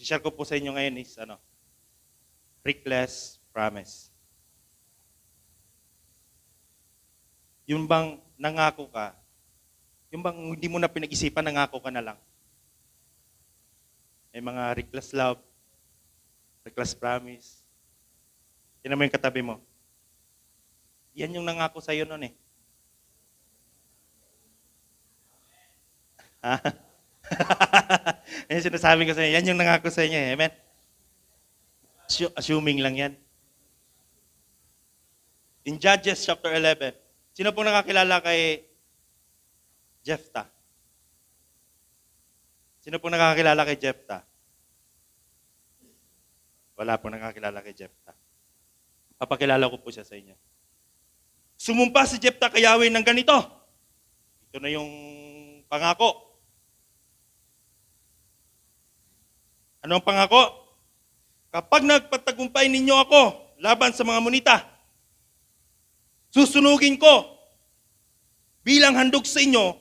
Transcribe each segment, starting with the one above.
share ko po sa inyo ngayon is reckless promise. Yung bang nangako ka, yung bang hindi mo na pinag-isipan, nangako ka na lang. May mga reckless love, reckless promise. Yan mo yung katabi mo. Yan yung nangako sa'yo noon eh. Ha? Yan sinasabi ko sa inyo. Yan yung nangako sa inyo eh. Amen? Assuming lang yan. In Judges chapter 11, sino pong nakakilala kay Jephthah? Sino pong nakakilala kay Jephthah? Wala pong nakakilala kay Jephthah. Papakilala ko po siya sa inyo. Sumumpa si Jephthah kay Yahweh ng ganito. Ito na yung pangako. Ano ang pangako? Kapag nagpatagumpay ninyo ako laban sa mga Ammonita, susunugin ko bilang handog sa inyo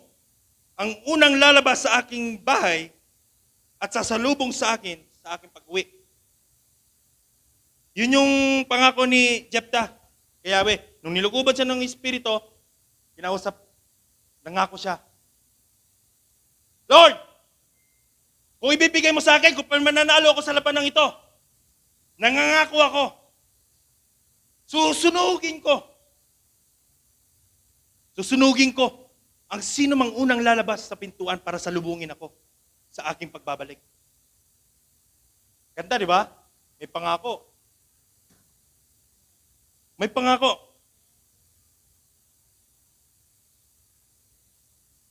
ang unang lalabas sa aking bahay at sasalubong sa akin sa aking pag-uwi. Yun yung pangako ni Jephthah kay Yahweh. Nung nilukuban siya ng Espiritu, kinausap, nangako siya. Lord, kung ibibigay mo sa akin, kung mananalo ako sa labanang ito, nangangako ako, susunugin ko. Susunugin ko ang sino mang unang lalabas sa pintuan para salubungin ako sa aking pagbabalik. Ganda, di ba? May pangako. May pangako.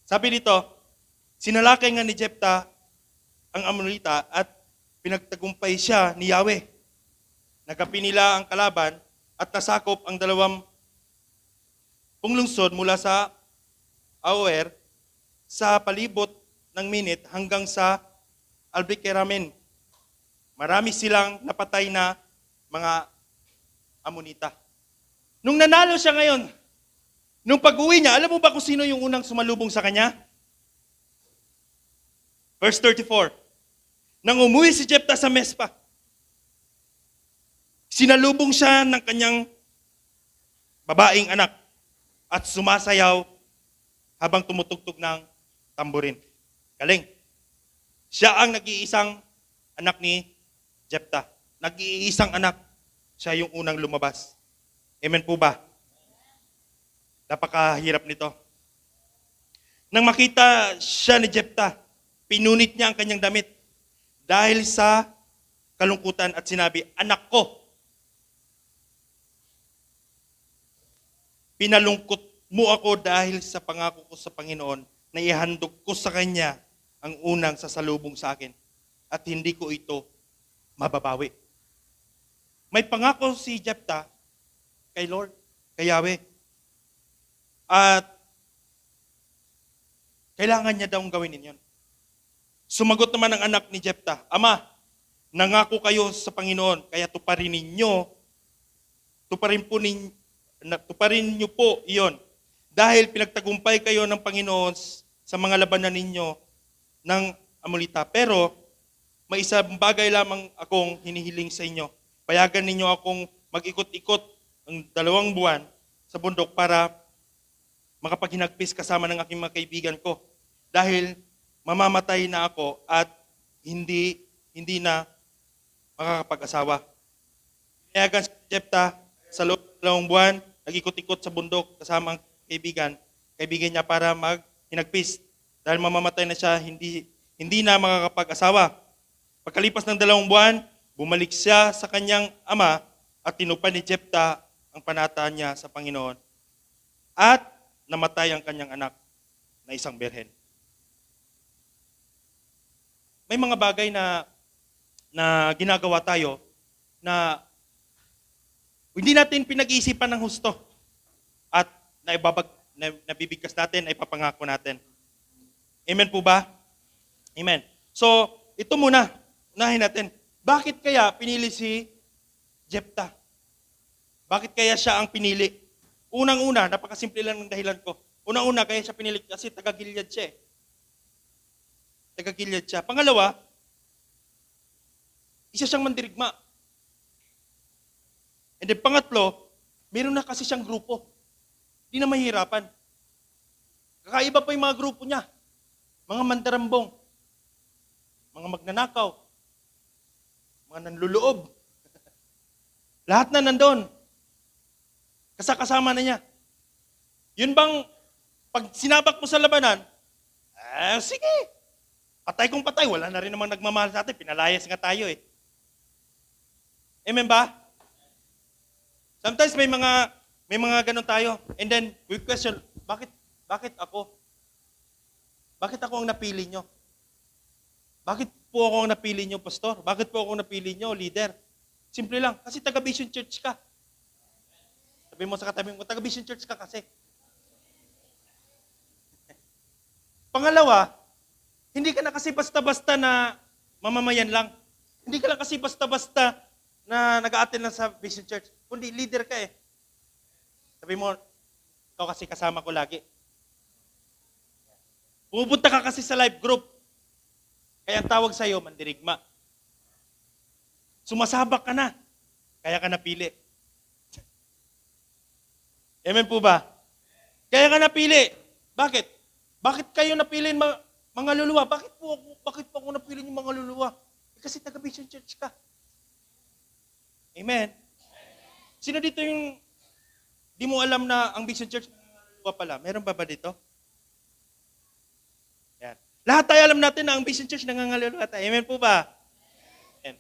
Sabi dito, sinalakay nga ni Jephthah ang Ammonita at pinagtagumpay siya ni Yahweh. Nagkapinila ang kalaban at nasakop ang 2 lungsod mula sa Aroer sa palibot ng Minit hanggang sa Albekeramin. Marami silang napatay na mga Ammonita. Nung nanalo siya ngayon, nung pag-uwi niya, alam mo ba kung sino yung unang sumalubong sa kanya? Verse 34. Nang umuwi si Jephthah sa Mespa, sinalubong siya ng kanyang babaeng anak at sumasayaw habang tumutugtog ng tamborin. Galing. Siya ang nag-iisang anak ni Jephthah. Nag-iisang anak. Siya yung unang lumabas. Amen po ba? Napakahirap nito. Nang makita siya ni Jephthah, pinunit niya ang kanyang damit dahil sa kalungkutan at sinabi, anak ko, pinalungkot mo ako dahil sa pangako ko sa Panginoon na ihandog ko sa Kanya ang unang sasalubong sa akin at hindi ko ito mababawi. May pangako si Jephthah kay Lord, kay Yahweh. At kailangan niya daw gawin yun. Sumagot naman ang anak ni Jephthah, Ama, nangako kayo sa Panginoon, kaya tuparin niyo po iyon. Dahil pinagtagumpay kayo ng Panginoon sa mga labanan ninyo ng Ammonita. Pero may isang bagay lamang akong hinihiling sa inyo. Payagan ninyo akong mag-ikot-ikot ang 2 buwan sa bundok para makapaghinagpis kasama ng aking mga kaibigan ko. Dahil mamamatay na ako at hindi na makakapag-asawa. Payagan si Jephthah sa loob ng 2 buwan, nag-ikot-ikot sa bundok kasama ang kaibigan niya para maghinagpis. Dahil mamamatay na siya, hindi na makakapag-asawa. Pagkalipas ng 2 buwan, bumalik siya sa kanyang ama at tinupad ni Jephthah ang panata niya sa Panginoon. At namatay ang kanyang anak na isang berhen. May mga bagay na ginagawa tayo na hindi natin pinag-iisipan ng husto at nabibigkas natin, ay papangako natin. Amen po ba? Amen. So, ito muna, unahin natin. Bakit kaya pinili si Jephthah? Bakit kaya siya ang pinili? Unang-una, napakasimple lang ng dahilan ko. Unang-una, kaya siya pinili kasi taga-Gilead siya eh. Taga-Gilead siya. Pangalawa, Isa siyang mandirigma. And then pangatlo, meron na kasi siyang grupo. Hindi na mahirapan. Kakaiba pa yung mga grupo niya. Mga mandarambong, mga magnanakaw, mga nanluloob. Lahat na nandun. Kasama na niya. Yun bang, pag sinabak mo sa labanan, sige. Patay kung patay. Wala na rin namang nagmamahal sa atin. Pinalayas nga tayo eh. Amen ba? Sometimes may mga ganun tayo. And then, we question, bakit ako? Bakit ako ang napili nyo? Bakit po ako ang napili nyo, pastor? Bakit po ako ang napili nyo, leader? Simple lang, kasi taga-Vision Church ka. Sabi mo sa katabi mo, taga-Vision Church ka kasi. Pangalawa, hindi ka na kasi basta-basta na mamamayan lang. Hindi ka lang kasi basta-basta na nag-a-attend lang sa Vision Church. Kundi leader ka eh. Sabi mo, ikaw kasi kasama ko lagi. Pumupunta ka kasi sa life group. Kaya ang tawag sa'yo, mandirigma. Sumasabak ka na. Kaya ka napili. Amen po ba? Kaya ka napili. Bakit? Bakit kayo napili mga luluwa? Bakit po ako napili yung mga luluwa? Kasi taga-Vision Church ka. Amen? Sino dito yung di mo alam na ang Vision Church luluwa pala? Meron ba dito? Yan. Lahat tayo alam natin na ang Vision Church nangangaluluwa tayo. Amen po ba? Amen.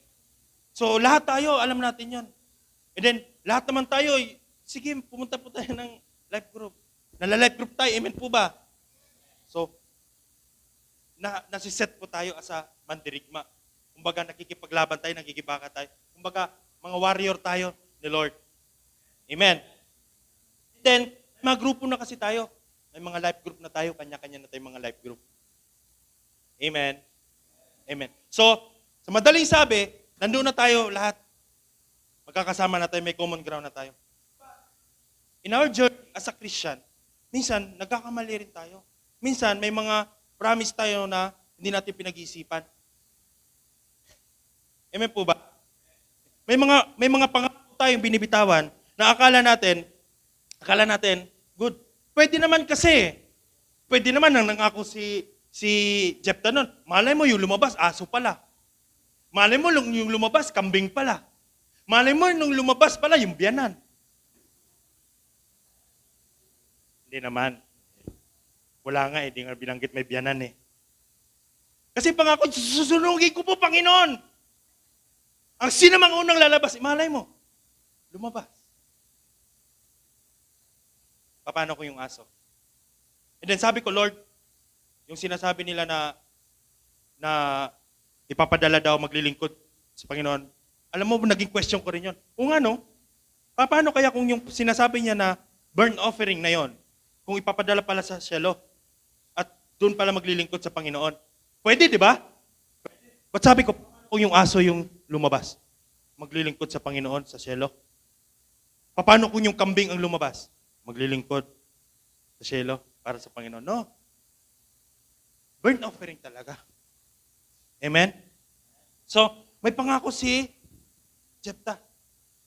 So, lahat tayo alam natin yon. And then, lahat naman tayo, sige, pumunta po tayo ng life group. Nala-life group tayo. Amen po ba? So, nasiset po tayo as a mandirigma. Kumbaga, nakikipaglaban tayo, nakikibaka tayo. Kumbaga, mga warrior tayo ni Lord. Amen. Then, mga grupo na kasi tayo. May mga life group na tayo, kanya-kanya na tayo mga life group. Amen. Amen. So, sa madaling sabi, nandun na tayo lahat. Magkakasama na tayo, may common ground na tayo. In our journey as a Christian, minsan, nagkakamali rin tayo. Minsan, may mga promise tayo na hindi natin pinag-iisipan. Amen po ba? May mga pangako tayong binibitawan na akala natin, good. Pwede naman kasi. Pwede naman nang nangako si Jephthah nun. Malay mo yung lumabas, aso pala. Malay mo yung lumabas, kambing pala. Malay mo nung lumabas pala, yung biyanan. Hindi naman. Wala nga hindi nga binanggit may biyanan eh. Kasi pangako, susunugin ko po, Panginoon. Ang sinamang unang lalabas, malay mo, lumabas. Paano ko yung aso? And then sabi ko, Lord, yung sinasabi nila na ipapadala daw maglilingkod sa Panginoon, alam mo, naging question ko rin yun. Kung ano, paano kaya kung yung sinasabi niya na burnt offering na yon, kung ipapadala pala sa cielo, at doon pala maglilingkod sa Panginoon? Pwede, di ba? But sabi ko, kung yung aso yung lumabas, maglilingkod sa Panginoon sa cielo? Paano kung yung kambing ang lumabas? Maglilingkod sa cielo para sa Panginoon? No. Burnt offering talaga. Amen? So, may pangako si Jephthah.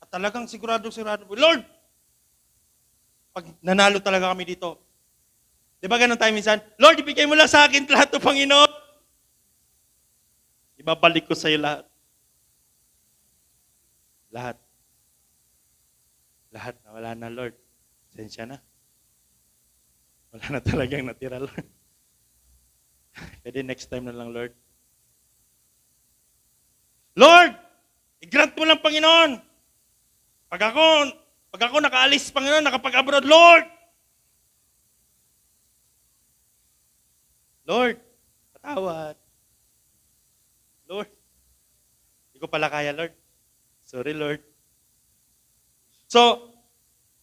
At talagang sigurado, Lord, pag nanalo talaga kami dito, di ba ganun tayo minsan? Lord, ibigay mo lang sa akin lahat to, Panginoon. Ibabalik ko sa iyo lahat. Lahat. Lahat na wala na, Lord. Sensya na. Wala na talagang natira, Lord. Pwede next time na lang, Lord. Lord, i-grant mo lang, Panginoon. Pag ako nakaalis, Panginoon, nakapag-abroad, Lord. Lord, patawad. Lord, hindi ko pala kaya, Lord. Sorry, Lord. So,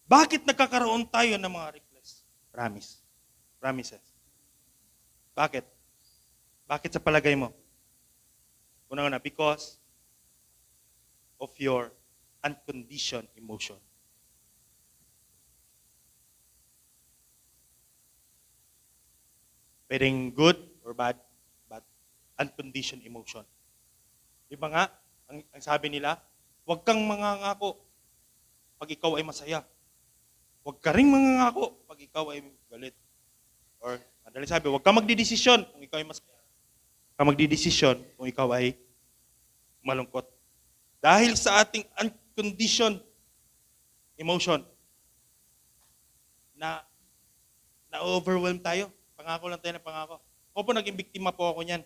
bakit nagkakaroon tayo ng mga requests? Promises. Bakit? Bakit sa palagay mo? Una-una, because of your unconditioned emotion. Pwedeng good or bad, but unconditioned emotion. Di ba nga? Ang sabi nila, huwag kang mangangako pag ikaw ay masaya. Huwag ka ring mangangako pag ikaw ay galit. Or, madaling sabi, huwag kang magdidesisyon kung ikaw ay masaya. Huwag kang magdidesisyon kung ikaw ay malungkot. Dahil sa ating unconditioned emotion, na-overwhelm tayo. Pangako lang tayo ng pangako. Ako po, naging biktima po ako niyan.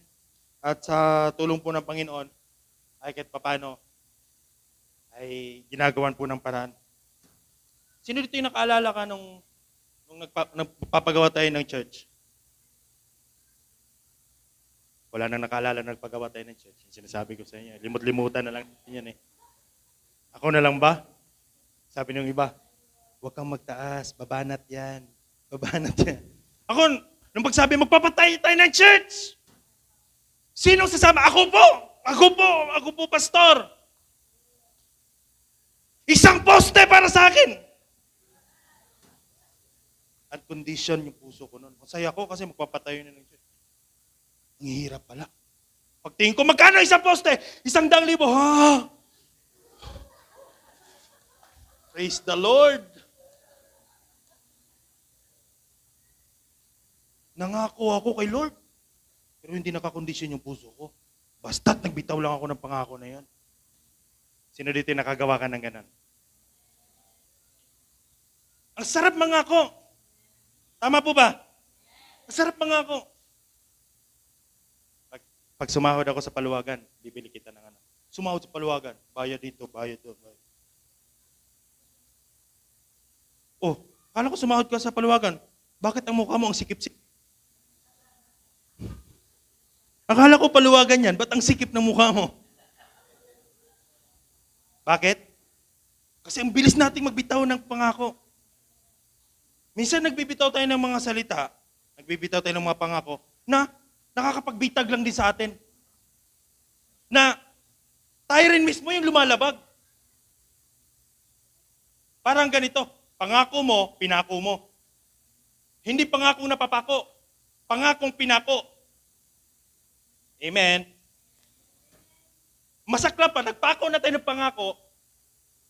At sa tulong po ng Panginoon, ay kahit papano, ay ginagawan po ng paraan. Sino dito yung nakaalala ka nung nagpapagawa tayo ng church? Wala nang nakaalala na nagpagawa tayo ng church. Yung sinasabi ko sa inyo, limot-limutan na lang yan eh. Ako na lang ba? Sabi ng iba, huwag kang magtaas, babanat yan. Babanat yan. Ako, nung pagsabi, magpapatay tayo ng church. Sinong sasama? Ako po! Ako po, pastor. Isang poste para sa akin. At condition yung puso ko noon. Masaya ko kasi magpapatayo na ng church. Ang hirap pala. Pagtingin ko, magkano isang poste? 100,000. Ha? Praise the Lord. Nangako ako kay Lord. Pero hindi nakakondisyon yung puso ko. Basta't nagbitaw lang ako ng pangako na yan. Sino dito nakagawa ka ng ganan? Ang sarap mangako. Tama po ba? Ang sarap mangako. Pag sumahod ako sa paluwagan, bibili kita ng ano. Sumahod sa paluwagan, bayad dito, bayad doon. Bayad. Oh, kala ko sumahod ka sa paluwagan. Bakit ang mukha mo ang sikip-sikip? Akala ko paluwagan yan, ba't ang sikip ng mukha mo? Bakit? Kasi ang bilis nating magbitaw ng pangako. Minsan nagbibitaw tayo ng mga salita, nagbibitaw tayo ng mga pangako, na nakakapagbitag lang din sa atin. Na tayo rin mismo yung lumalabag. Parang ganito, pangako mo, pinako mo. Hindi pangakong napapako, pangakong pinako. Amen. Masakla pa, nagpako na tayo ng pangako,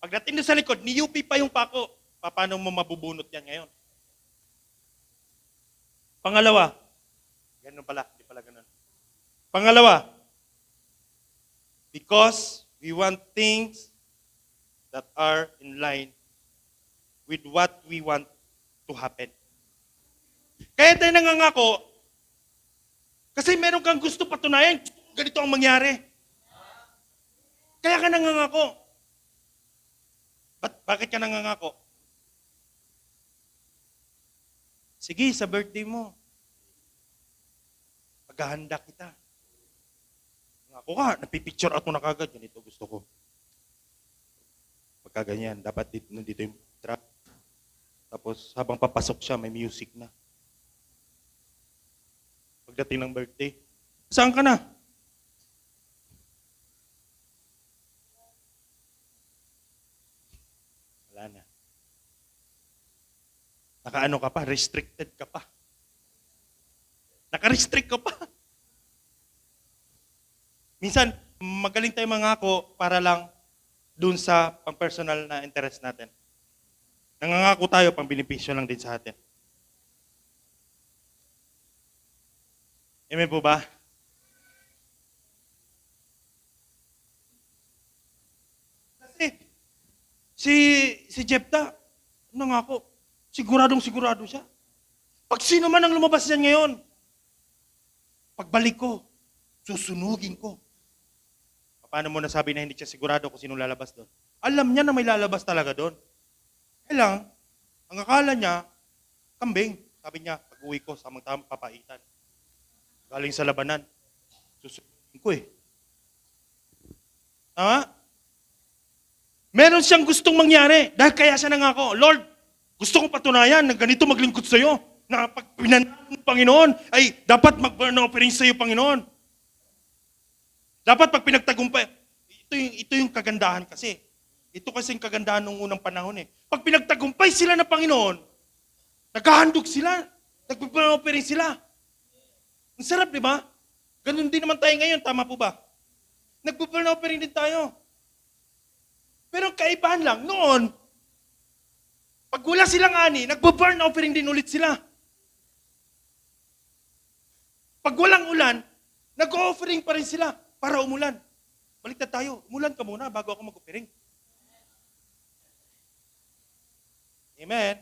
pagdating doon sa likod, ni-UP pa yung pako. Paano mo mabubunot yan ngayon? Pangalawa, ganun pala, hindi pala ganun. Pangalawa, because we want things that are in line with what we want to happen. Kaya tayo nangangako, kasi meron kang gusto patunayan, ganito ang mangyari. Kaya ka nangangako. Bakit ka nangangako? Sige, sa birthday mo, paghahanda kita. Nangako ka, napipicture out mo na kagad, ganito gusto ko. Pagka ganyan, dapat nandito yung track. Tapos habang papasok siya, may music na. Pagdating ng birthday, saan ka na? Wala na. Nakaano ka pa? Restricted ka pa. Naka-restrict ka pa. Minsan, magaling tayo mangako para lang dun sa pang-personal na interest natin. Nangangako tayo, pang-benepisyo lang din sa atin. Amen po ba? Kasi, si Jephthah, nangako, siguradong-sigurado siya. Pag sino man ang lumabas niyan ngayon, pagbalik ko, susunugin ko. Paano mo nasabi na hindi siya sigurado kung sino lalabas doon? Alam niya na may lalabas talaga doon. Kaya lang, ang akala niya, kambing. Sabi niya, pag-uwi ko, samang-tamang papaitan. Galing sa labanan. Susunugin ko eh. Tama? Meron siyang gustong mangyari. Dahil kaya siya nangako, Lord, gusto kong patunayan na ganito maglingkod sa iyo. Na pag pinanalo ng Panginoon, ay dapat mag-burn offering sa iyo, Panginoon. Dapat pag pinagtagumpay, ito yung kagandahan kasi. Ito kasi yung kagandahan ng unang panahon eh. Pag pinagtagumpay sila ng Panginoon, naghahandog sila. Nag-burn offering sila. Ang sarap, di ba? Ganun din naman tayo ngayon, tama po ba? Nag-burn offering din tayo. nakaraan lang, noon, pag wala silang ani, nagbo-burn offering din ulit sila. Pag walang ulan, nag-offering pa rin sila para umulan. Baliktad tayo, umulan ka muna bago ako mag-offering. Amen.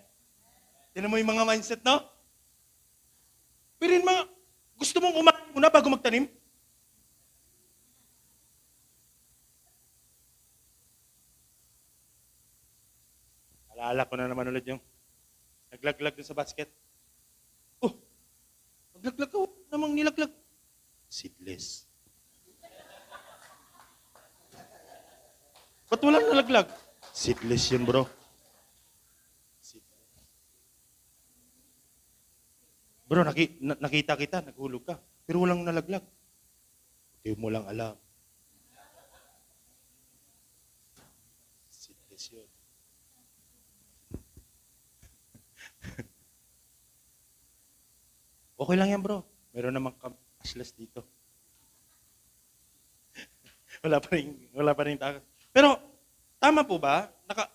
Tinan mo yung mga mindset, no? Pero yung mga, gusto mong umanin muna bago magtanim? Alala ko na naman ulit yung naglaglag dun sa basket. Oh, naglaglag ko. Namang nilaglag. Seedless. Ba't walang nalaglag? Seedless yun, bro. Bro, nakita kita, naghulog ka. Pero walang nalaglag. Hindi mo lang alam. Seedless yun. Okay lang yan, bro. Meron namang cashless dito. wala pa rin takas. Pero, tama po ba?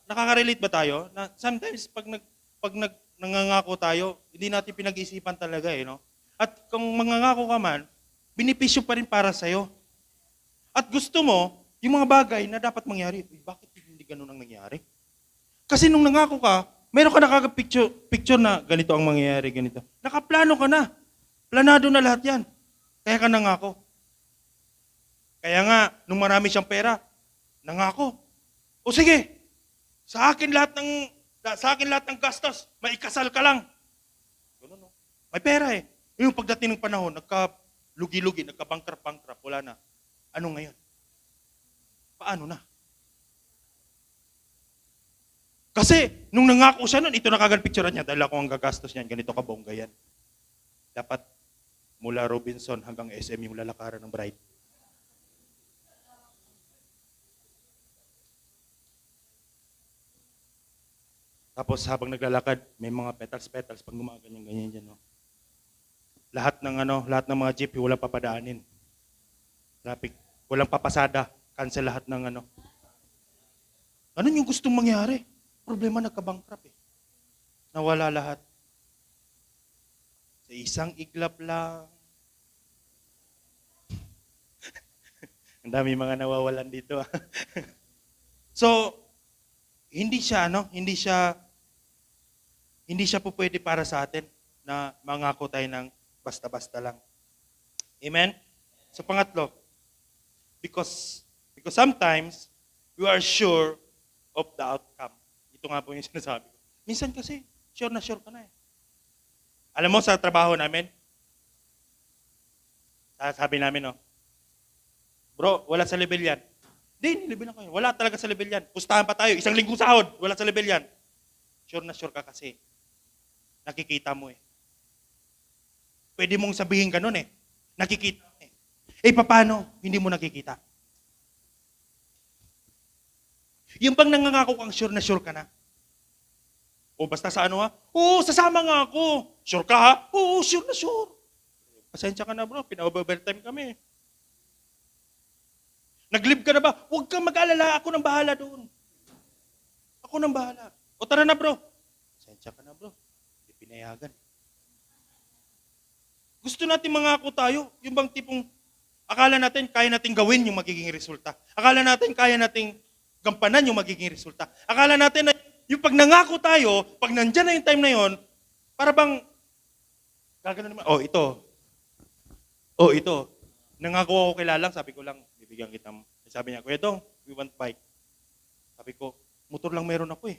Nakaka-relate ba tayo? Na sometimes, pag nangangako tayo, hindi natin pinag-iisipan talaga eh, no? At kung mangangako ka man, binipisyo pa rin para sa'yo. At gusto mo, yung mga bagay na dapat mangyari, bakit hindi ganun ang nangyari? Kasi nung nangako ka, meron ka nakaka-picture na ganito ang mangyayari, ganito. Nakaplano ka na. Planado na lahat yan. Kaya ka nangako. Kaya nga, nung marami siyang pera, nangako. O sige, sa akin lahat ng gastos, maikasal ka lang. Ganun, no? May pera eh. Yung pagdating ng panahon, nagka-lugi-lugi, nagka-bankrupt, wala na. Ano ngayon? Paano na? Kasi, nung nangako siya nun, ito na kagad picture niya, dahil ako ang gagastos niyan, ganito ka bongga yan. Dapat, mula Robinson hanggang SM yung lalakaran ng bride. Tapos habang naglalakad, may mga petals pag gumaganyan dyan, no? Lahat ng mga jeep, walang papadaanin. Traffic, walang papasada, cancel lahat ng ano. Ano yung gustong mangyari? Problema, nagka-bankrupt eh. Nawala lahat. Sa isang iglap lang. Ang dami mga nawawalan dito. So, hindi siya po pwede para sa atin na mangako tayo ng basta-basta lang. Amen? So pangatlo, because sometimes we are sure of the outcome. Ito nga po yung sinasabi ko. Minsan kasi, sure ka na eh. Alam mo sa trabaho namin, sabi namin, no, bro, wala sa level yan. Hindi, level ako yun. Wala talaga sa level yan. Pustahan pa tayo, isang linggong sahod, wala sa level yan. Sure ka kasi. Nakikita mo eh. Pwede mong sabihin ganun eh. Nakikita mo eh. Eh, paano? Hindi mo nakikita. Yung bang nangangako kang sure ka na? O basta sa ano ha? Oo, sasama nga ako. Sure ka ha? Oo, sure na sure. Pasensya ka na bro, pina-overtime kami. Nag-leave ka na ba? Huwag kang mag-alala, ako nang bahala doon. Ako nang bahala. O tara na bro. Pasensya ka na bro. Hindi pinayagan. Gusto natin mangako tayo, yung bang tipong akala natin kaya nating gawin yung magiging resulta. Akala natin kaya nating gampanan yung magiging resulta. Akala natin na yung pag nangako tayo, pag nandyan na yung time na yon, para bang gagano naman, ito. Nangako ako kay Lalang, sabi ko lang, bibigyan kita. Sabi niya, Kuya Dong, we want bike. Sabi ko, motor lang meron ako eh.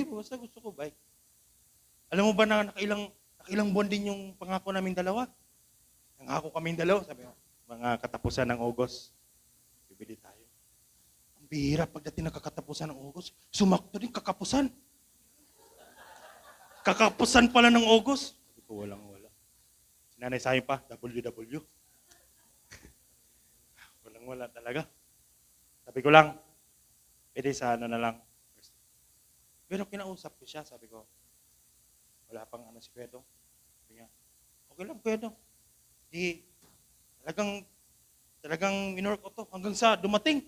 Basta gusto ko bike. Alam mo ba na nakailang buwan din yung pangako naming dalawa? Nangako kaming dalawa, sabi ko, mga katapusan ng August, bibili tayo. Ang bihira pagdating ng kakatapusan ng August, sumakto din kakapusan. Kakapusan pala ng August. Sabi ko, wala. Sinanay sa akin pa, WW. Walang talaga. Sabi ko lang, pwede sa na lang. Pero kinausap ko siya, sabi ko, wala pang si Kuya Dong. Sabi niya, okay lang Kuya Dong. Di, talagang minurk ko to hanggang sa dumating.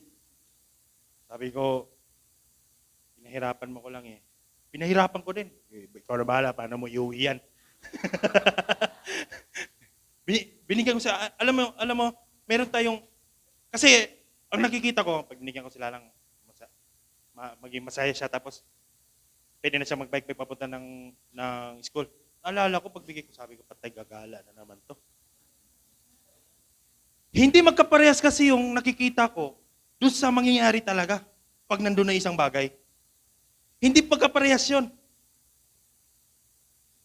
Sabi ko, pinahirapan mo ko lang eh. Pinahirapan ko din. Ikaw na bahala, paano mo iuwi yan? Binigyan ko sa, alam mo, meron tayong, kasi ang nakikita ko, pag binigyan ko sila lang, maging masaya siya, tapos pwede na siya mag-bike papunta ng school. Naalala ko, pagbigay ko, sabi ko, patay gagala na naman to. Hindi magkaparehas kasi yung nakikita ko doon sa mangyayari talaga pag nandun na isang bagay. Hindi pagkaparehas yun.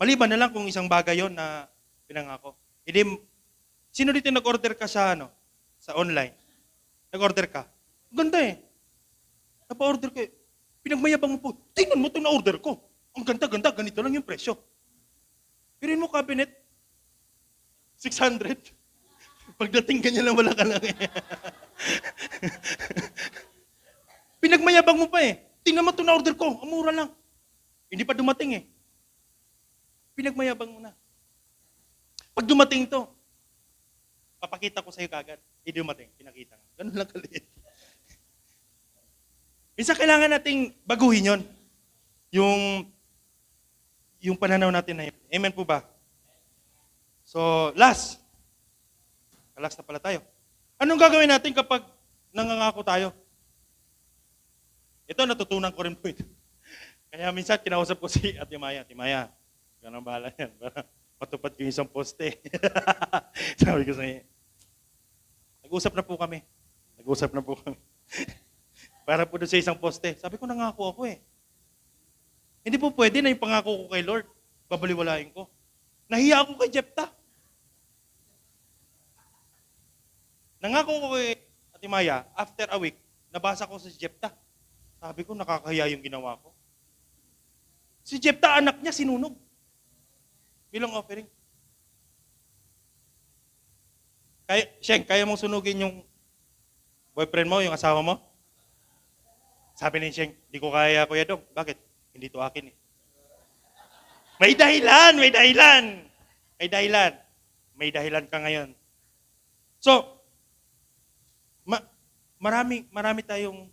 Maliban na lang kung isang bagay yon na pinangako. Hindi, sino dito nag-order ka sa online? Nag-order ka? Ganda eh. Napa-order ka eh. Pinagmayabang mo po. Tingnan mo itong na-order ko. Ang ganda-ganda, ganito lang yung presyo. Pirin mo cabinet, 600. Pagdating ganyan lang, wala ka lang eh. Pinagmayabang mo pa eh. Tingnan mo itong na-order ko, ang mura lang. Hindi pa dumating eh. Pinagmayabang mo na. Pag dumating to, papakita ko sa'yo kagad. Hindi dumating, pinakita nga. Ganun lang kaliit. Minsan kailangan nating baguhin yon. Yung pananaw natin na yun. Amen po ba? So, last na pala tayo. Anong gagawin natin kapag nangangako tayo? Ito, natutunan ko rin po ito. Kaya minsan, kinausap ko si Ate Maya. Ate Maya, ganang bahala yan. Para matupad ko yung isang poste. Sabi ko sa niya, nag-usap na po kami. Para po doon sa isang poste. Sabi ko, nangako ako eh. Hindi po pwede na yung pangako ko kay Lord, babaliwalain ko. Nahiya ako kay Jepta. Nangako ko kay Ate Maya, after a week, nabasa ko sa Jepta. Sabi ko, nakakahiya yung ginawa ko. Si Jepta, anak niya, sinunog. Bilang offering. Kaya mong sunugin yung boyfriend mo, yung asawa mo? Sabi ni Sheng, di ko kaya, Kuya Dong. Bakit? Hindi to akin eh. May dahilan. May dahilan ka ngayon. So, marami tayong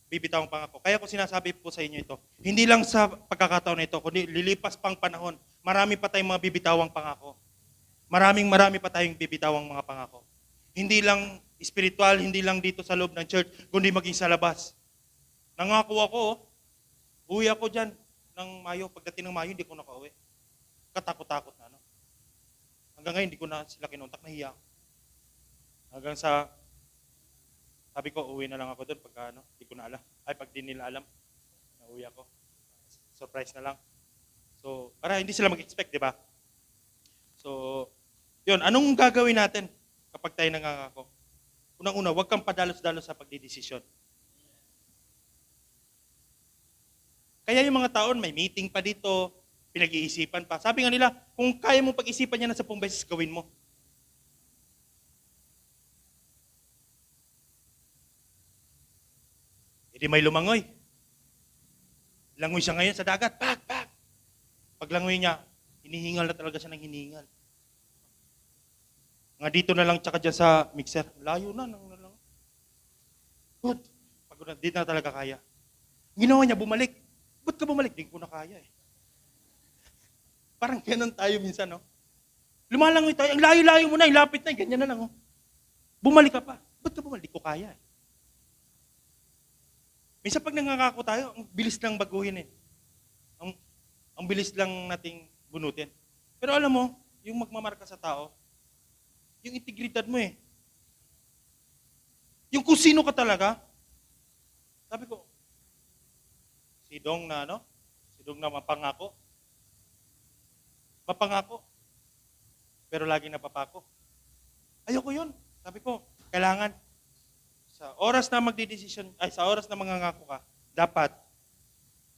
bibitawang pangako. Kaya ko sinasabi po sa inyo ito, hindi lang sa pagkakataon na ito, kundi lilipas pang panahon, marami pa tayong mga bibitawang pangako. Marami pa tayong bibitawang mga pangako. Hindi lang spiritual, hindi lang dito sa loob ng church, kundi maging sa labas. Nangako ako, uwi ako dyan ng Mayo. Pagdating ng Mayo, hindi ko nakauwi. Katakot-takot na. Hanggang ngayon, hindi ko na sila kinontak, nahiya ako. Hanggang sa, sabi ko, uwi na lang ako doon pagka hindi ko na alam. Pag di nila alam, nauwi ako. Surprise na lang. So, para hindi sila mag-expect, di ba? So, yun, anong gagawin natin kapag tayo nangangako? Unang-una, huwag kang padalos-dalos sa pagdidesisyon. Kaya yung mga taon, may meeting pa dito, pinag-iisipan pa. Sabi nga nila, kung kaya mong pag-isipan yan na 10 beses, gawin mo. Hindi may lumangoy. Langoy siya ngayon sa dagat. Pak! Paglangoy niya, hinihingal na talaga siya ng hinihingal. Nga dito na lang tsaka dyan sa mixer. Layo na. Good. Pag dito na talaga kaya. Ginawa niya, bumalik. Ba't ka bumalik? Di ko na kaya eh. Parang ganun tayo minsan, no? Lumalangoy tayo. Ang layo-layo mo na, ilapit na, ganyan na lang, oh. Bumalik ka pa. Ba't ka bumalik? Di ko kaya eh. Minsan pag nangangako tayo, ang bilis lang baguhin eh. Ang bilis lang nating bunutin. Pero alam mo, yung magmamarka sa tao, yung integridad mo eh. Yung kung sino ka talaga. Sabi ko, si Dong na mapangako. Mapangako. Pero lagi napapako. Ayoko yun. Sabi ko, kailangan sa oras na sa oras na mangangako ka, dapat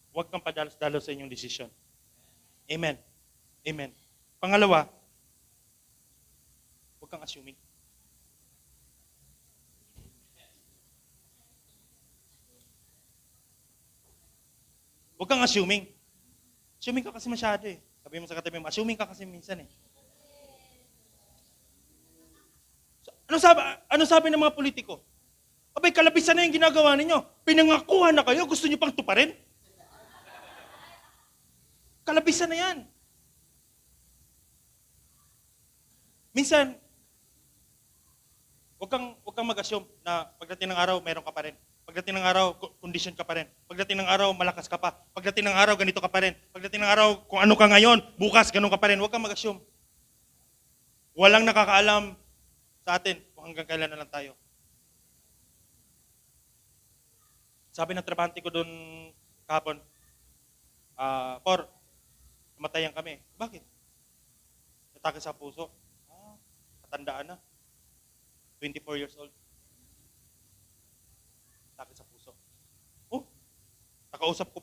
huwag kang padalos-dalos sa inyong desisyon. Amen. Pangalawa, huwag kang assuming. Huwag kang assuming. Assuming ka kasi masyado eh. Sabi mo sa katabi mo, assuming ka kasi minsan eh. So, ano sabi ng mga politiko? Abay, kalabisan na yung ginagawa ninyo. Pinangakuhan na kayo, gusto nyo pang tuparin? Kalabisan na yan. Minsan, wag kang mag-assume na pagdating ng araw, meron ka pa rin. Pagdating ng araw, condition ka pa rin. Pagdating ng araw, malakas ka pa. Pagdating ng araw, ganito ka pa rin. Pagdating ng araw, kung ano ka ngayon, bukas, ganun ka pa rin. Wag kang mag-assume. Walang nakakaalam sa atin kung hanggang kailan na lang tayo. Sabi ng trabahante ko doon kahapon, Por, namatayan kami. Bakit? Atake sa puso. Matandaan na. 24 years old. Atake sa puso. Oh, nakausap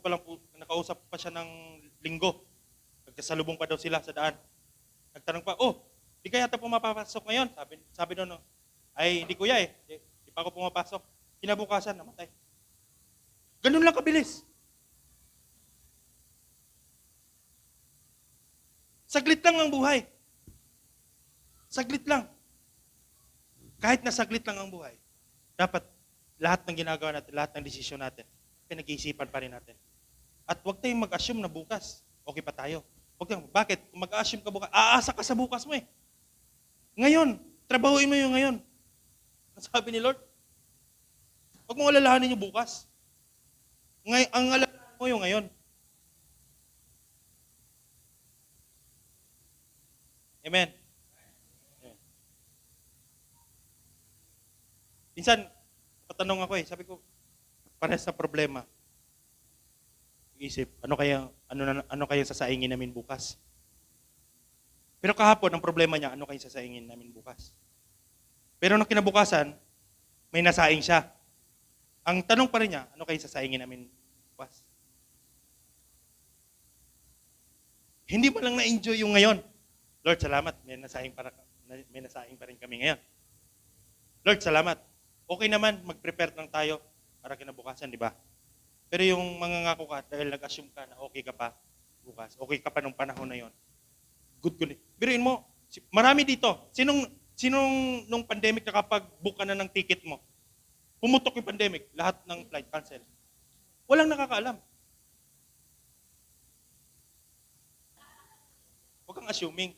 pa siya ng linggo. Nagkasalubong pa daw sila sa daan. Nagtanong pa, di kaya ata pumapasok ngayon? Sabi doon, ay hindi kuya di pa ako pumapasok. Kinabukasan, namatay. Ganun lang kabilis. Saglit lang ang buhay. Saglit lang. Kahit na saglit lang ang buhay, dapat lahat ng ginagawa natin, lahat ng desisyon natin, pinag-iisipan pa rin natin. At huwag tayong mag-assume na bukas, okay pa tayo. Bakit? Kung mag-assume ka bukas, aasa ka sa bukas mo eh. Ngayon, trabahuin mo yung ngayon. Ang sabi ni Lord, huwag mong alalahanin yung bukas. Ang alalahanin mo yung ngayon. Amen. Minsan, patanong ako sabi ko, parehas na problema. Isip, ano kaya sasaingin namin bukas? Pero kahapon, ang problema niya, ano kaya sasaingin namin bukas? Pero nung kinabukasan, may nasaing siya. Ang tanong pa rin niya, ano kaya sasaingin namin bukas? Hindi mo lang na-enjoy yung ngayon. Lord, salamat, may nasaing pa rin kami ngayon. Lord, salamat. Okay naman, mag-prepare lang tayo para kinabukasan, di ba? Pero yung mangangako ka, dahil nag-assume ka na okay ka pa bukas, okay ka pa nung panahon na yon. Good. Biruin mo, marami dito. Sinong nung pandemic nakapag-book ka na ng ticket mo? Pumutok yung pandemic, lahat ng flight cancel. Walang nakakaalam. Huwag kang assuming.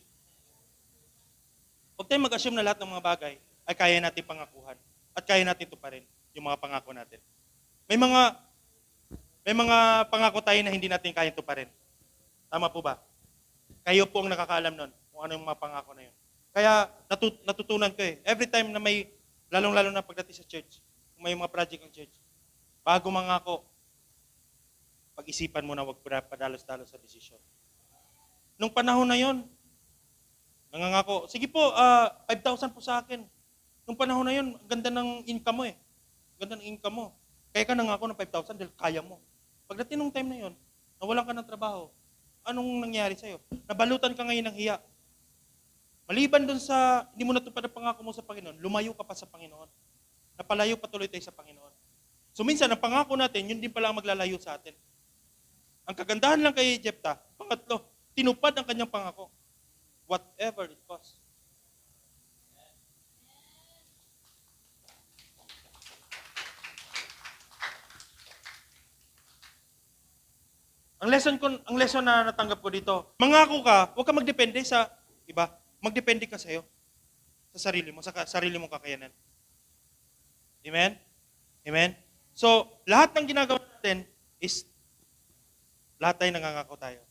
Huwag tayong mag-assume na lahat ng mga bagay ay kaya natin pangakuhan. At kaya natin tuparin yung mga pangako natin. May mga pangako tayo na hindi natin kaya tuparin. Tama po ba? Kayo po ang nakakaalam nun kung ano yung mga pangako na yun. Kaya natutunan ko every time na may, lalong-lalo na pagdating sa church, kung may mga project ng church, bago mangako, pag-isipan mo na huwag padalos-dalos sa desisyon. Nung panahon na yon, nangangako, sige po, 5,000 po sa akin. Nung panahon na yun, ganda ng income mo Ganda ng income mo. Kaya ka nangako ng 5,000 dahil kaya mo. Pagdating nung time na yun, nawalan ka ng trabaho, anong nangyari sa'yo? Nabalutan ka ngayon ng hiya. Maliban dun sa, hindi mo natupad ang pangako mo sa Panginoon, lumayo ka pa sa Panginoon. Napalayo patuloy tayo sa Panginoon. So minsan, ang pangako natin, yun din pala ang maglalayo sa atin. Ang kagandahan lang kay Jephthah, pangatlo, tinupad ang kanyang pangako. Whatever it costs. Ang lesson na natanggap ko dito, mangako ka, huwag ka magdepende sa iba. Magdepende ka sa iyo. Sa sarili mong kakayanan. Amen? Amen? So, lahat ng ginagawa natin is lahat tayo nangangako tayo.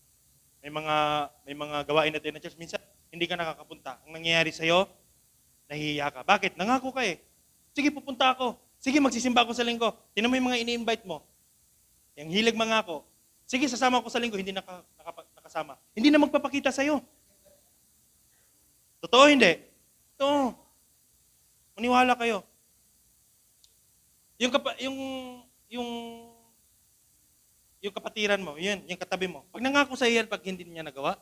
May mga gawain natin na church. Minsan, hindi ka nakakapunta. Ang nangyayari sa iyo, nahihiya ka. Bakit? Nangako ka Sige, pupunta ako. Sige, magsisimba ako sa linggo. Tingnan mo yung mga ini-invite mo. Yung hilig mangako. Sige, sasama ko sa linggo, hindi nakasama. Hindi na magpapakita sa'yo. Totoo, hindi? Totoo. Maniwala kayo. Yung kapatiran mo, yung katabi mo. Pag nangako sa iyo yan, pag hindi niya nagawa,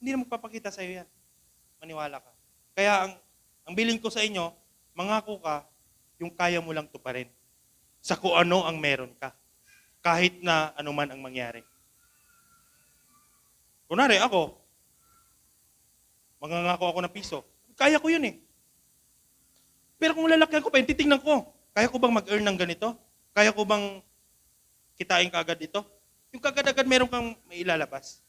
hindi na magpapakita sa iyo yan. Maniwala ka. Kaya ang bilin ko sa inyo, mangako ka, yung kaya mo lang tuparin. Sa kung ano ang meron ka. Kahit na anuman ang mangyari. Kunwari ako, mangangako ako ng piso. Kaya ko yun Pero kung lalakyan ko pa, titingnan ko. Kaya ko bang mag-earn ng ganito? Kaya ko bang kitain kaagad ito? Yung kagad-agad meron kang mailalabas.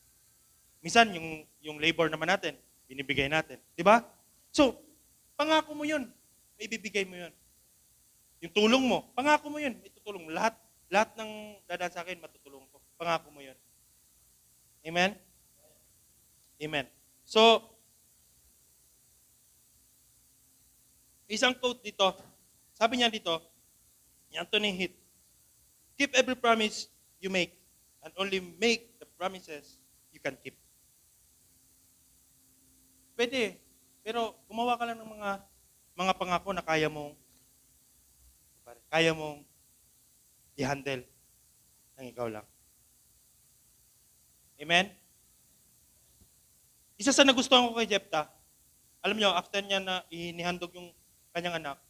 Minsan, yung labor naman natin, binibigay natin. Di ba? So, pangako mo yun. May bibigay mo yun. Yung tulong mo, pangako mo yun. Itutulong mo. Lahat ng dadaan sa akin, matutulong ko. Pangako mo yun. Amen? Amen. So, isang quote dito, sabi niya dito, ni Anthony Heath, keep every promise you make and only make the promises you can keep. Pwede, pero gumawa ka lang ng mga pangako na kaya mong i-handle ng ikaw lang. Amen? Isa sa nagustuhan ko kay Jephthah, alam niyo, after niya na inihandog yung kanyang anak,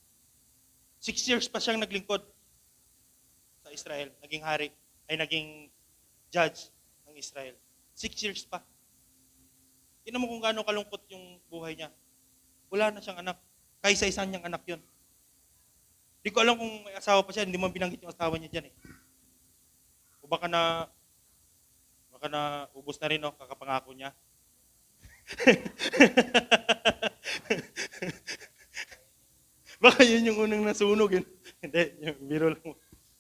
6 years pa siyang naglingkod sa Israel, naging judge ng Israel. 6 years pa. Tingnan mo kung gaano kalungkot yung buhay niya. Wala na siyang anak. Kaisa-isa niyang anak yun. Hindi ko alam kung may asawa pa siya, hindi mo binanggit yung asawa niya dyan eh. O baka na ubos na rin, no, kakapangako niya. Baka yun yung unang nasunog yun. Hindi, yung biro lang.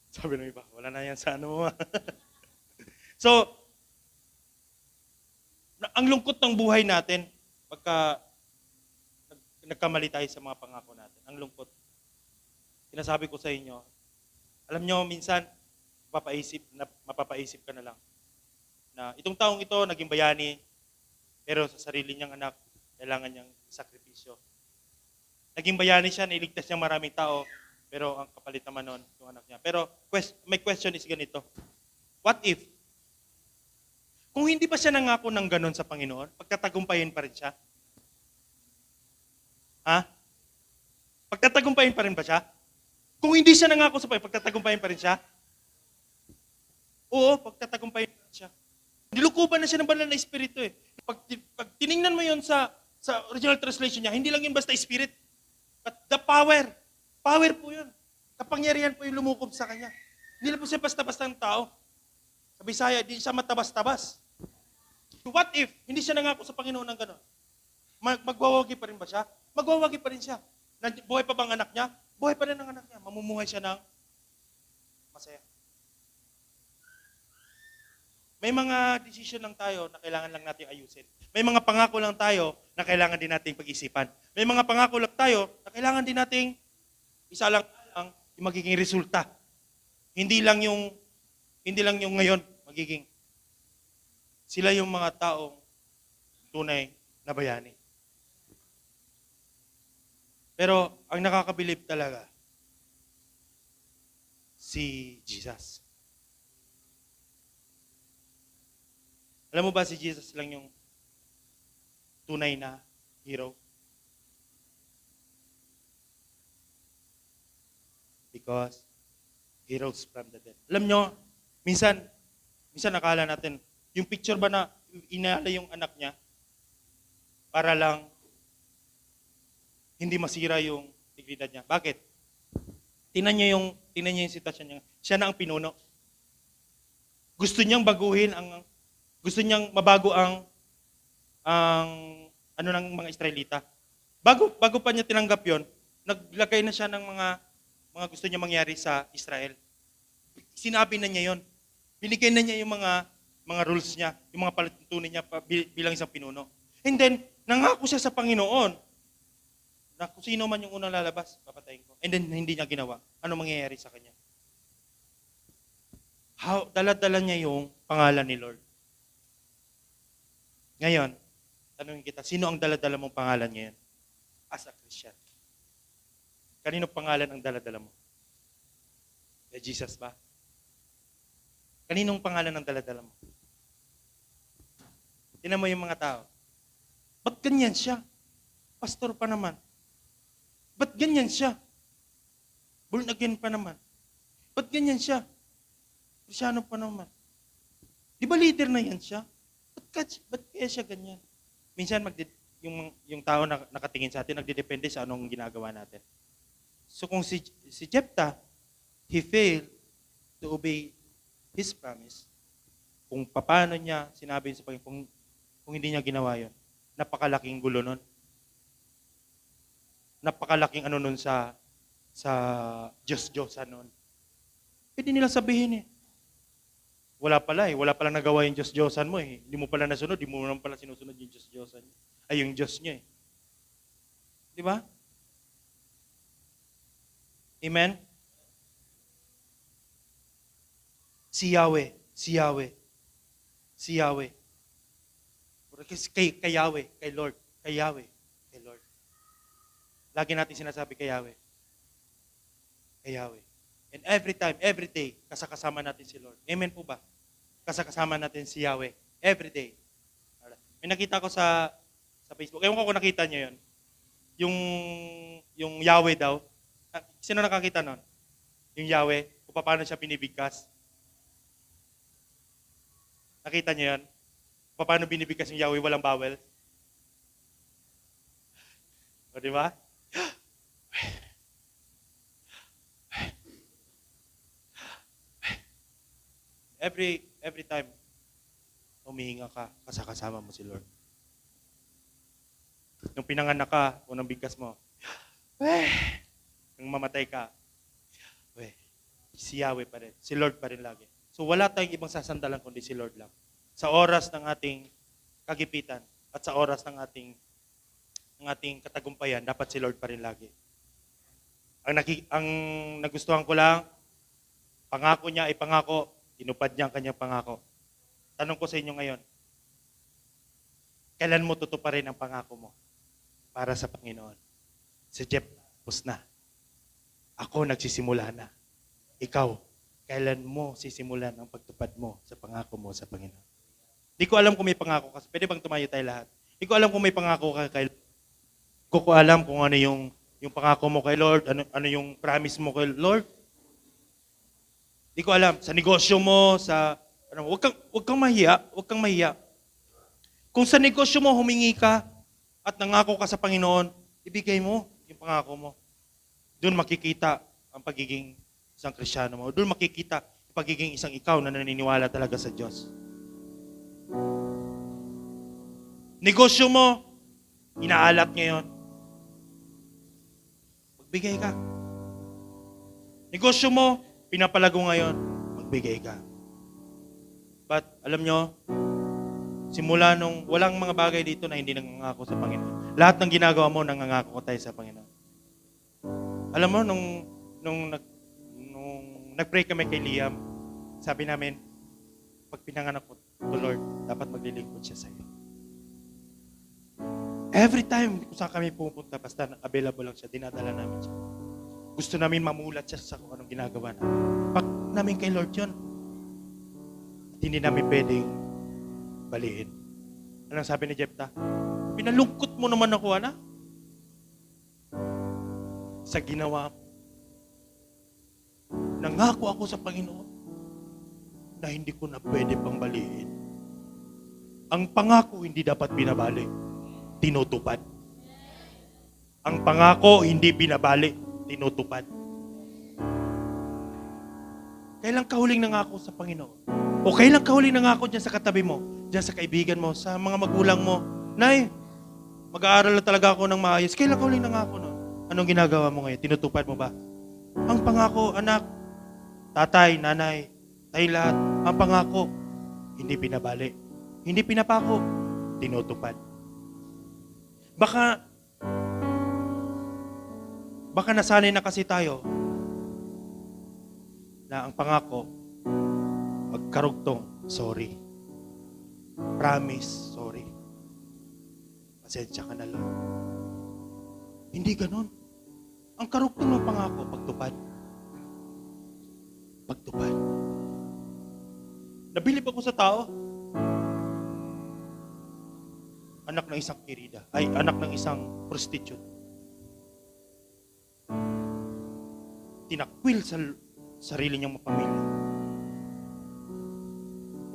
Sabi ng iba, wala na yan sa ano mo. So, ang lungkot ng buhay natin pagka nagkamali tayo sa mga pangako natin. Ang lungkot. Sinasabi ko sa inyo, alam nyo, minsan, mapapaisip ka na lang na itong taong ito naging bayani, pero sa sarili niyang anak, kailangan niyang sakripisyo. Naging bayani siya, nailigtas niya maraming tao, pero ang kapalit naman nun, yung anak niya. Pero my question is ganito, what if, kung hindi pa siya nangako ng ganon sa Panginoon, pagtatagumpayin pa rin siya? Ha? Pagtatagumpayin pa rin ba siya? Kung hindi siya nangako sa Panginoon, pagtatagumpayin pa rin siya? Oo, pagtatagumpayin pa rin siya. Nilukuban na siya ng banal na espiritu eh. Pag tiningnan mo yun sa original translation niya, hindi lang yun basta spirit, but the power. Power po yun. Kapangyarihan po yung lumukob sa kanya. Hindi lang po siya basta-basta ng tao. Sa Bisaya, hindi siya matabas-tabas. So what if, hindi siya nangako sa Panginoon ng gano'n? Magwawagi pa rin ba siya? Magwawagi pa rin siya. Buhay pa bang anak niya? Buhay pa rin ang anak niya. Mamumuhay siya ng masaya. May mga decision lang tayo na kailangan lang natin ayusin. May mga pangako lang tayo na kailangan din nating pag-isipan. May mga pangako lang tayo na kailangan din nating isa lang yung magiging resulta. Hindi lang yung ngayon magiging. Sila yung mga taong tunay na bayani. Pero ang nakakabilib talaga, si Jesus. Alam mo ba si Jesus lang yung tunay na hero? Because he rose from the dead. Alam nyo, minsan nakala natin, yung picture ba na inala yung anak niya para lang hindi masira yung integridad niya. Bakit? Tingnan niyo yung sitwasyon niya. Siya na ang pinuno. Gusto niyang mabago ang ano ng mga Israelita. Bago pa niya tinanggap yon, naglagay na siya ng mga gusto niya mangyari sa Israel. Sinabi na niya yon. Binigay na niya yung mga rules niya, yung mga palatuntunin niya bilang isang pinuno. And then, nangako siya sa Panginoon na kung sino man yung unang lalabas, papatayin ko. And then, hindi niya ginawa. Ano mangyayari sa kanya? Dala-dala niya yung pangalan ni Lord. Ngayon, tanungin kita, sino ang dala-dala mong pangalan ngayon? As a Christian. Kanino pangalan ang dala-dala mo? Kay Jesus ba? Kaninong pangalan ang dala-dala mo? Tingnan mo yung mga tao. Ba't ganyan siya? Pastor pa naman. Ba't ganyan siya? Born again pa naman. Ba't ganyan siya? Krisyano pa naman. Di ba leader na yan siya? Ba't kaya siya ganyan? Minsan yung tao na nakatingin sa atin, nagdidepende sa anong ginagawa natin. So kung si Jephthah, he failed to obey his promise, kung paano niya sinabi sa Panginoon, kung hindi niya ginawa yun, napakalaking gulo nun. Napakalaking ano nun sa Diyos-Diyosan nun. Pwede nila sabihin wala pala wala pala nagawa yung Diyos-Diyosan mo Hindi mo pala nasunod, di mo naman pala sinusunod yung Diyos-Diyosan niyo. Ay, yung Diyos niyo Di ba? Amen? Si Yahweh. Kay Yahweh, kay Lord. Kay Yahweh, kay Lord. Lagi natin sinasabi kay Yahweh. Kay Yahweh. And every time, every day, kasama natin si Lord. Amen po ba? Kasama natin si Yahweh. Every day. May nakita ko sa Facebook. Ewan ko kung nakita niyo yun. Yung Yahweh daw. Sino nakakita nun? Yung Yahweh, kung paano siya binibigkas. Nakita niyo yun? Paano binibigkas yung Yahweh walang bawel? O, di ba? Every time humihinga ka, kasama mo si Lord. Nung pinanganak ka, unang bigkas mo, nung mamatay ka, si Yahweh pa rin, si Lord pa rin lagi. So wala tayong ibang sasandalan kundi si Lord lang. Sa oras ng ating kagipitan at sa oras ng ating katagumpayan, dapat si Lord pa rin lagi. Ang nagustuhan ko lang, pangako niya ay pangako, tinupad niya ang kanyang pangako. Tanong ko sa inyo ngayon, kailan mo tutuparin ang pangako mo para sa Panginoon? Si Jephthah, tapos na. Ako nagsisimula na. Ikaw, kailan mo sisimulan ang pagtupad mo sa pangako mo sa Panginoon? Di ko alam kung may pangako ka. Pwede bang tumayo tayo lahat? Di ko alam kung may pangako ka kay Lord. Di ko alam kung ano yung pangako mo kay Lord, ano yung promise mo kay Lord. Di ko alam. Sa negosyo mo, wag kang mahiya. Kung sa negosyo mo humingi ka at nangako ka sa Panginoon, ibigay mo yung pangako mo. Doon makikita ang pagiging isang Kristiyano mo. Doon makikita ang pagiging isang ikaw na naniniwala talaga sa Diyos. Negosyo mo, inaalat ngayon. Magbigay ka. Negosyo mo, pinapalago ngayon. Magbigay ka. But, alam nyo, simula nung walang mga bagay dito na hindi nangangako sa Panginoon. Lahat ng ginagawa mo, nangangako tayo sa Panginoon. Alam mo, nung nag-pray kami kay Liam, sabi namin, pag pinanganak ko to Lord, dapat maglilingkod siya sa iyo. Every time kung saan kami pupunta, basta available lang siya, dinadala namin siya. Gusto namin mamulat siya sa kung anong ginagawa namin. Pag namin kay Lord yun, at hindi namin pwedeng baliin. Anong sabi ni Jephthah? Pinalungkot mo naman ako, anak. Sa ginawa mo. Nangako ako sa Panginoon na hindi ko na pwede pang baliin. Ang pangako hindi dapat binabali, tinutupad. Ang pangako hindi binabali, tinutupad. Kailan ka huling nangako sa Panginoon? O kailan ka huling nangako dyan sa katabi mo, dyan sa kaibigan mo, sa mga magulang mo? Nay, mag-aaral na talaga ako ng maayos. Kailan ka huling nangako nun? Anong ginagawa mo ngayon? Tinutupad mo ba? Ang pangako, anak, tatay, nanay, tayo lahat, ang pangako, hindi binabali. Hindi pinapako, tinutupad. Baka nasanay na kasi tayo na ang pangako, magkarugtong, sorry. Promise, sorry. Pasensya ka na, Lord. Hindi ganun. Ang karugtong ng pangako, pagtupad. Pagtupad. Nabilib ako sa tao. Anak ng isang kirida. Ay, anak ng isang prostitute. Tinakwil sa sarili niyang pamilya.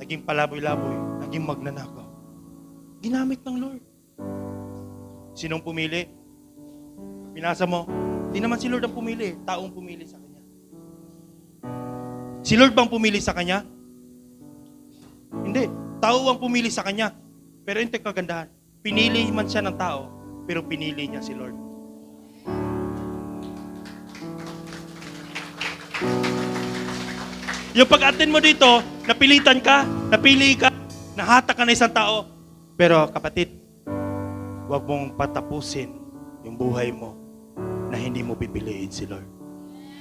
Naging palaboy-laboy. Naging magnanakaw. Ginamit ng Lord. Sinong pumili? Pinasa mo, Di naman si Lord ang pumili, taong pumili sa kanya. Si Lord bang pumili sa kanya? Hindi, tao ang pumili sa kanya. Pero ito yung kagandahan, pinili man siya ng tao, pero pinili niya si Lord. Yung pag-attend mo dito, napilitan ka, napili ka, nahatak ka na isang tao. Pero kapatid, huwag mong patapusin yung buhay mo na hindi mo pipiliin si Lord.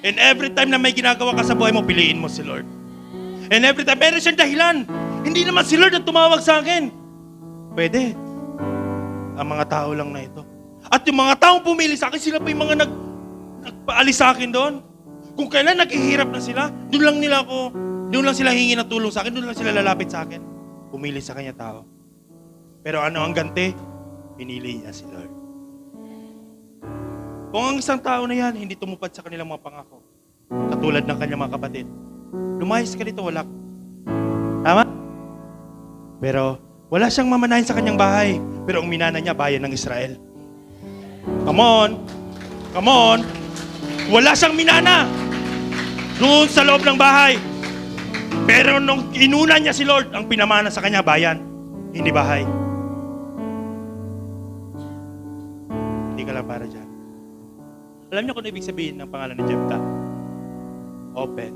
And every time na may ginagawa ka sa buhay mo, piliin mo si Lord. And every time, meron siyang dahilan. Hindi naman si Lord ang tumawag sa akin. Pwede. Ang mga tao lang na ito. At yung mga taong pumili sa akin, sila pa yung mga nagpaalis sa akin doon. Kung kailan naghihirap na sila, doon lang sila hingi ng tulong sa akin, doon lang sila lalapit sa akin. Pumili sa kanya tao. Pero ano ang ganti? Pinili niya si Lord. Kung ang isang tao na yan, hindi tumupad sa kanilang mga pangako, katulad ng kanyang mga kapatid, lumayas ka dito, wala. Tama? Pero wala siyang mamanahin sa kanyang bahay. Pero ang minana niya, bayan ng Israel. Come on! Come on! Wala siyang minana doon sa loob ng bahay. Pero nung inuna niya si Lord, ang pinamana sa kanya, bayan, hindi bahay. Hindi ka lang para dyan. Alam niyo kung ano ibig sabihin ng pangalan ni Jephthah? Open.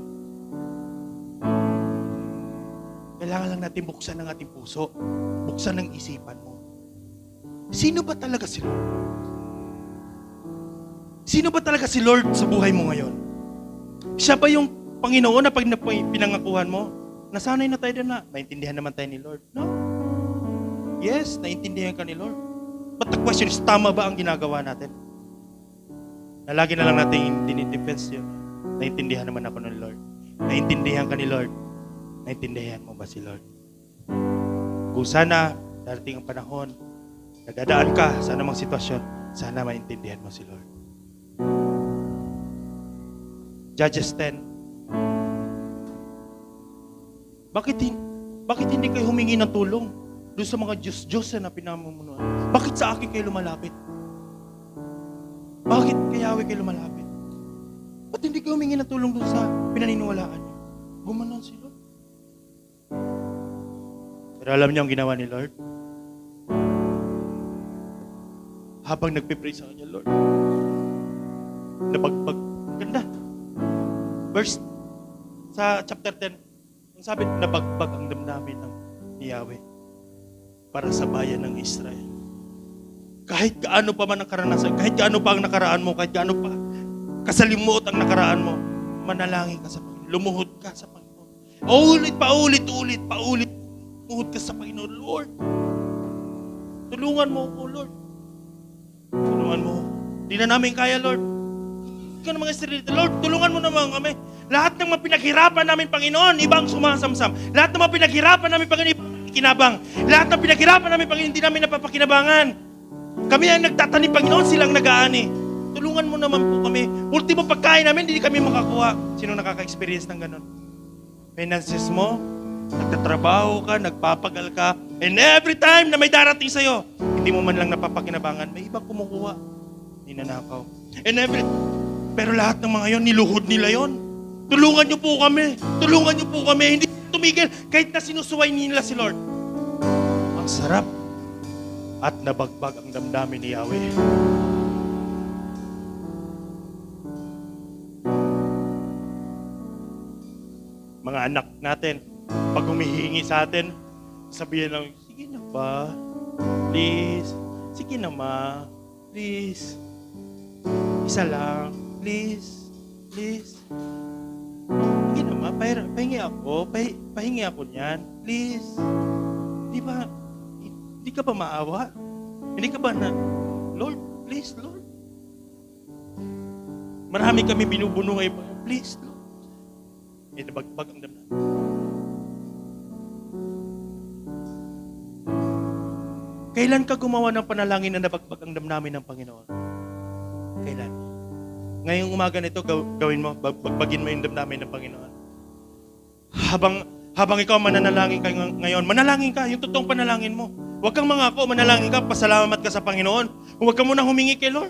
Kailangan lang natin buksan ang ating puso. Buksan ang isipan mo. Sino ba talaga si Lord? Sino ba talaga si Lord sa buhay mo ngayon? Siya ba yung Panginoon na pag pinangakuhan mo? Nasanay na tayo na. Naintindihan naman tayo ni Lord. No? Yes, naintindihan ka ni Lord. But the question is, tama ba ang ginagawa natin? Na lagi na lang natin dinidefense yun. Naintindihan naman ako ng Lord. Naintindihan ka ni Lord. Naintindihan mo ba si Lord? Kung sana darating ang panahon, nagadaan ka sa anumang sitwasyon, sana maintindihan mo si Lord. Judges 10. Bakit hindi kayo humingi ng tulong doon sa mga Diyos na pinamumunuan? Bakit sa akin kayo lumalapit? Bakit kay Yahweh kayo lumalapit? Ba't hindi kayo humingi ng tulong doon sa pinaniniwalaan niyo? Gumanon si Lord. Pero alam niyo ang ginawa ni Lord? Habang nagpipray sa kanya, Lord, nabagbag. Ganda. Verse sa chapter 10, ang sabi, nabagbag ang damdamin ni Yahweh para sa bayan ng Israel. Kahit gaano pa man ang karanasan, kahit gaano pa ang nakaraan mo, kahit gaano pa kasalimuot ang nakaraan mo, manalangin ka sa Panginoon. Lumuhod ka sa Panginoon. Paulit, lumuhod ka sa Panginoon. Lord, tulungan mo ako, Lord. Tulungan mo. Di na namin kaya, Lord. Ikaw na mga Israelita, Lord, tulungan mo naman kami. Lahat ng mga pinaghirapan namin, Panginoon, ibang sumasamsam. Lahat ng mga pinaghirapan namin, Panginoon, ibang kinabang. Lahat ng pinaghirapan namin, Panginoon, hindi namin napapakinabangan. Kami ang nagtatanim, Panginoon, silang nag-aani. Tulungan mo naman po kami. Ultimo pagkain namin, hindi kami makakuha. Sino nakaka-experience ng ganun? Finances mo, nagtatrabaho ka, nagpapagal ka, and every time na may darating sa'yo, hindi mo man lang napapakinabangan, may ibang kumukuha. Ninanakaw. Pero lahat ng mga yon, niluhod nila yon. Tulungan niyo po kami. Tulungan niyo po kami. Hindi tumigil kahit na sinusuway nila si Lord. Ang sarap at nabagbag ang damdamin ni Yahweh. Mga anak natin, pag humihingi sa atin, sabihin lang, sige na ba? Please. Sige na ma. Please. Isa lang. Please. Please. Sige na ma. Pahingi ako. Pahingi ako niyan. Please. Hindi ka ba maawa? Hindi ka ba na, Lord, please, Lord. Marami kami binubuno ngayon. Please, Lord. Nabagbag ang damdamin. Kailan ka gumawa ng panalangin na nabagbag ang damdamin ng Panginoon? Kailan? Ngayong umaga nito, gawin mo, bagbagin mo yung damdamin ng Panginoon. Habang ikaw mananalangin ka ngayon, manalangin ka, yung totoong panalangin mo. Huwag kang mangako, manalangin ka, pasalamat ka sa Panginoon. Huwag ka muna humingi kay Lord.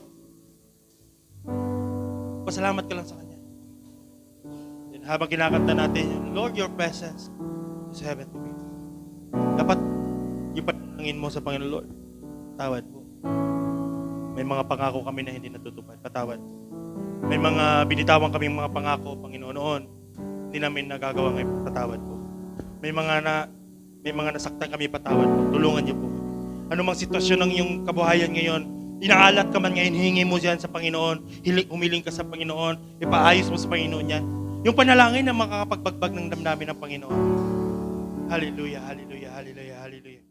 Magpasalamat ka lang sa Kanya. Then habang kinakanta natin, Lord, your presence is heaven to me. Dapat ipanalangin mo sa Panginoon, Lord, patawad po. May mga pangako kami na hindi natutupad, patawad. May mga binitawan kaming mga pangako, Panginoon, noon, hindi namin nagagawa ngayon, patawad po. May mga nasaktan kami, patawad po. Tulungan niyo po. Anumang sitwasyon ng iyong kabuhayan ngayon, inaalat ka man ngayon, hihingi mo diyan sa Panginoon, humiling ka sa Panginoon, ipaayos mo sa Panginoon yan. Yung panalangin na makakapagbagbag ng damdamin ng Panginoon. Hallelujah, hallelujah, hallelujah, hallelujah.